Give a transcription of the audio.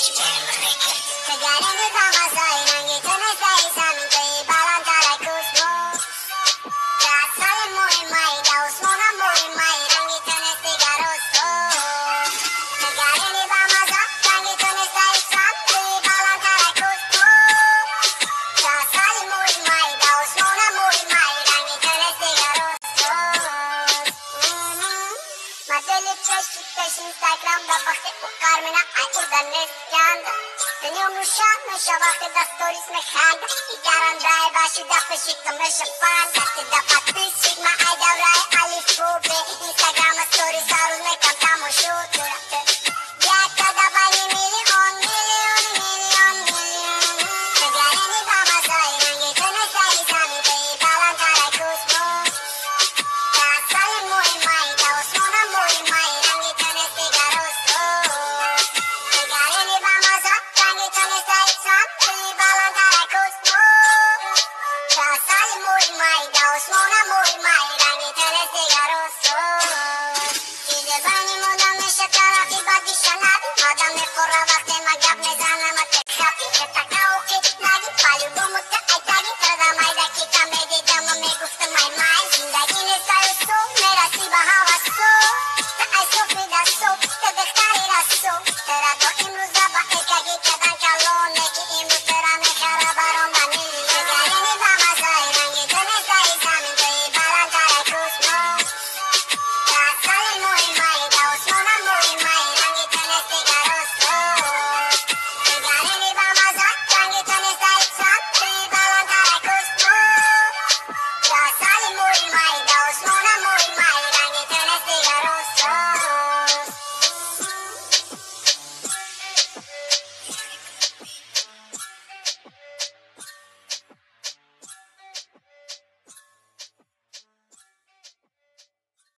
Kagaling sama say nang ito na sa isang kay balang taray kusmo. Kasali mo imay, daos mo na mo imay, nang ito na sigaroso. Kagaling sama say nang ito na sa isang kay balang taray kusmo. Kasali mo imay, daos mo na mo imay, nang ito na sigaroso. Madali fresh Instagram da bakit ukar में ना आई उधर ने scandal Tenía un shot, me llamaste de stories me hand I got on drive, I should have fish it, me chapan Te da pati sigma, I da rai, ali fube Instagram stories, arus me cantamos shoot